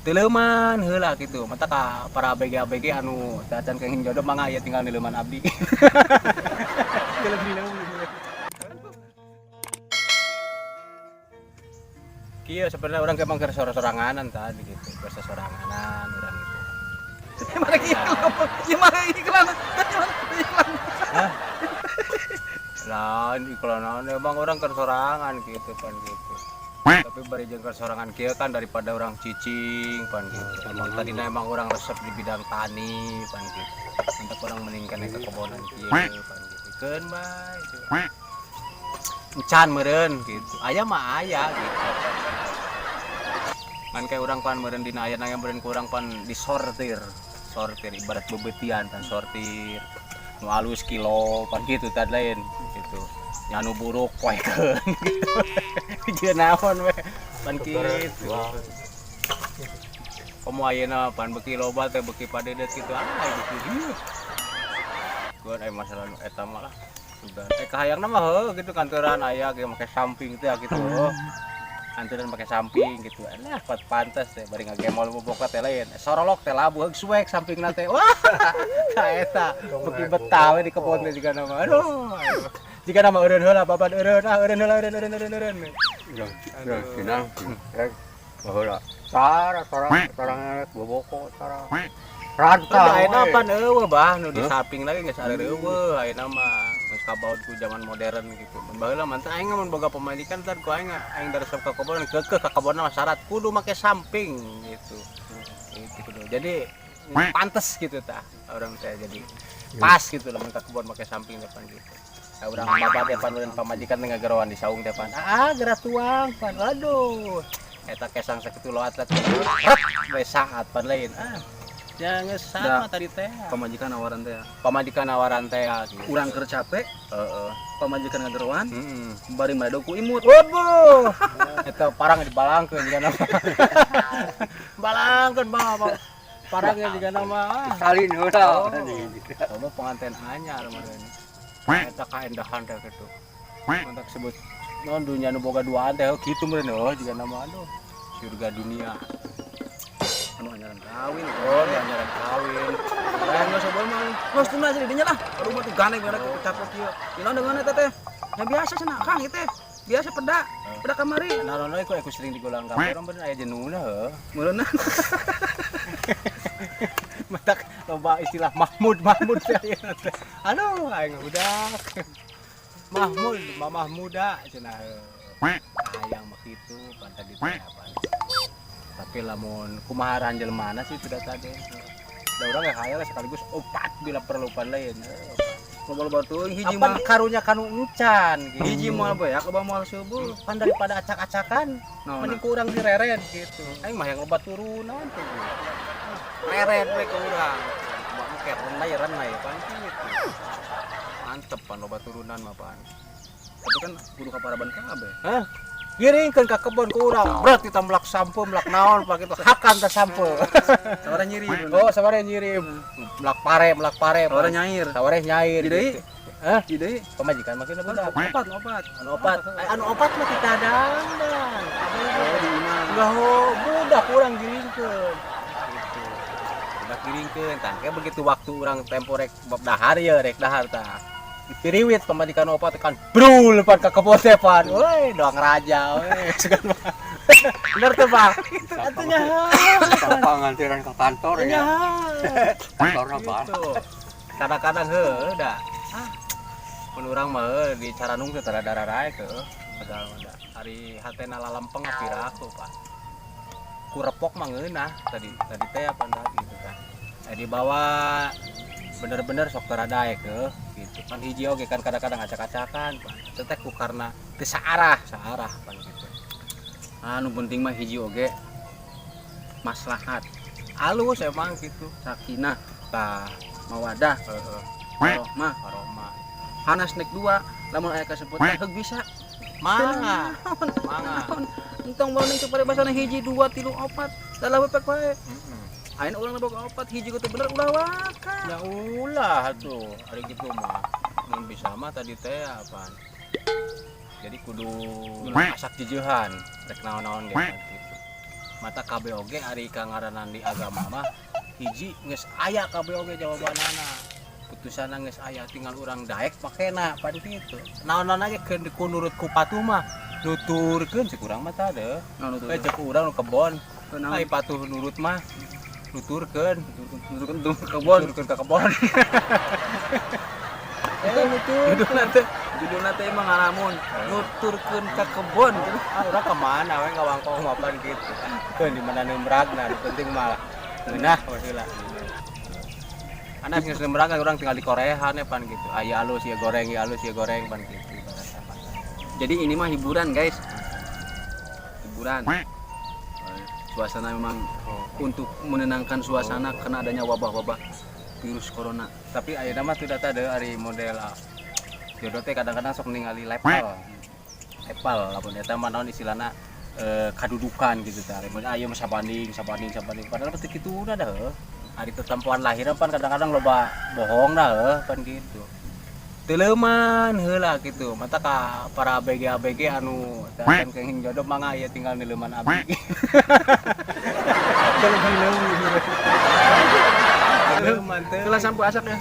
Tileuman heula gitu. Mata ka para ABG anu tacan kenging jodoh mah aya tinggal nileuman abdi. Kieu sebenarnya orang emang keur soranganan tadi gitu. Keur soranganan urang gitu. Gimana gimana iklan? Hah? Lain iklanan emang orang keur sorangan gitu kan gitu. Tapi bari jeung keur sorangan kieu kan daripada orang cicing pan gitu. Emang tadina emang orang resep di bidang tani pan gitu. Untuk orang meningkan ke kebonan kieu pan gitu. Keun bae gitu. Encan meureun gitu. Aya mah aya gitu. Kan kayak orang pan meureun dina aya nang meureun ku urang pan disortir. Sortir ibarat bebetian pan sortir. Nu alus kilo pan gitu tad lain gitu. Nyanu buruk poekeun gitu. Jeung naon we pan kitu. Komo ayeuna pan beuki loba teh beuki padedet kitu beuki dieu. Gua aya masalah nu eta mah lah. Sudah kahayangna mah heuh gitu kantoran aya ge make samping teh gitu. Anturan pakai samping gitu. Nah, pantes teh bari ngagemol boboka teh lain. Sorolok teh labu heug suek sampingna teh. Wah, ka eta beuki betawe di kebon teh jiga nama. Aduh. Jika nama eureun heula babat eureun eureun. Ya, kinang. Baheula. Sarang boboko sarang. Ranta. Ayeuna pan eueuh bah nu di samping lagi geus are eueuh ayeuna mah geus kabaud ku zaman modern gitu. Mun baheula mah teh aing mun boga pamajikan teh ku aing daresep ka kebon keukeuh ka kebonna mah syarat kudu make samping gitu. Gitu kudu. Jadi pantes gitu tah orang teh jadi pas gitu lamun ka kebon make samping depan gitu. Urang babat depan urang pamajikan teh ngageroan di saung depan. Geura tuang pan. Aduh. Eta kesang sakitu loat we saat pan lain. Jangan sama tadi teh. Pamajikan awaran teh. Pamajikan awaran teh gitu. Urang keur capek. Heeh. Pamajikan ngageroan. Heeh. Bari mado ku imut. Waduh. Eta parang dibalangkeun jiga nama. Balangkeun Bang. Parangnya jiga nama. Salin heula. Coba pengantin anyar meureun. Eta kaendahan teh kitu. Mantap sebut non dunia nu boga duaan teh kitu meureun jiga nama aduh. Surga dunia. Anu anyaran kawin. Anyaran kawin. Lain geus sabeuh mah. Geus tuna jadi dinya lah. Aduh mah tuh gandeng bener ku capek kieu. Dina dengan eta teh. Ya biasa cenah Kang ieu teh. Biasa peda kamari. Naron we ku sering digolang ka urang bener aya jenuhna heuh. Meureunna. Matak loba istilah Mahmud teh ayeuna teh. Aduh aing budak. Mahmuda cenah heuh. Hayang mah kitu pan tadi teh apa. Tapi lamun kumaha ranjelmana sih sudah tadi. Da urang ge hayang sekaligus opat bila perlu pan lain. Loba-loba teuing hiji mah Karunya kanu encan gitu. hiji moal beak loba moal subuh. Pan daripada acak-acakan mending ku urang direret gitu. Aing mah yang loba turunan tuh. Reret we ke urang. Mah engke renai pan gitu. Mantep pan loba turunan mah pan. Tapi kan kudu kaparaban kabeh. Hah? Giringkeun ka kebon ku urang. Berat kita melak sampo, melak naon pak itu hakan teh sampo. Sabaraha nyiri. Oh, sabaraha nyirim. Melak pare. Sabaraha nyair. Sabaraha nyair. Di deui? Gitu. Hah? Di deui? Pamajikan makin budak. Opat. Anu opat mah kita dandang. Oh, di imah. Enggak budak urang giringkeun. Gitu. Budak giringkeun tah. Kayak begitu waktu urang tempo rek dahar ya, rek dahar tah. Dipiriwit pamajikan opat kan brul pan ka kebon teh pan. Woi, doang raja we. Bener teh, Bang. Atunya Tanpa ngantiran ke kantor ya. Kantorna bae. Kadang-kadang heuh da. Mun urang mah di Caranung teh tara dararae teh. Padahal hari hatena lalempeng piraku, Pak. Ku repok mah ngeunah tadi teh apa gitu kan. Dibawa bener-bener sok teradaek gitu kan hiji oge kan kadang-kadang acak-acakan teh ku karena teu saarah pan gitu. Anu penting mah hiji oge maslahat. Alus emang gitu. Sakinah, Tah, mawadah, warohmah. Hanas nek dua, lamun aya kasempatan heug bisa. Mangga. Entong bae ning teu parebasana hiji, dua, tilu, opat. Dalah bepek wae. Ayeuna urang boga opat, hiji ku teu bener ulah wakan. Ya ulah atuh, ari kitu mah. Mun bisa mah tadi teh apaan. Jadi kudu masak jejeuhan, rek naon-naon gitu. mata KBOG ari kangaranan di agama mah hiji geus aya KBOG jawabanana putusanna geus aya tinggal urang daek makena pan kitu naon-naon ge keun nurut ku patuh mah nuturkeun cek urang mah tah deuh cek urang nu kebon ai patuh nurut mah nuturkeun nuturkeun ka kebon judulna teh emang ngalamun nuturkeun ka kebon. Urang ka mana we ngawangkong mapan kitu. Keun di mana neumragna, nu penting mah ngeunah we heula. Anak geus neumrag urang tinggal di Koreaan pan gitu. Aya alus ya goreng pan gitu. Jadi ini mah hiburan guys. Hiburan. Suasana memang untuk menenangkan suasana karena adanya wabah-wabah virus corona. Tapi ayeuna mah teu data deui ari model jodoh teh kadang-kadang sok ningali lepal lamun eta mah naon istilahna kadudukan gitu teh aya mah sabanding padahal teh kituna dah ari tetempoan lahir pan kadang-kadang loba bohong dah pan gitu teu leuman heula gitu mata ka para ABG anu teh kenging jodoh mangga aya tinggal neuleuman abdi leuman teh Kelas sampai asaknya.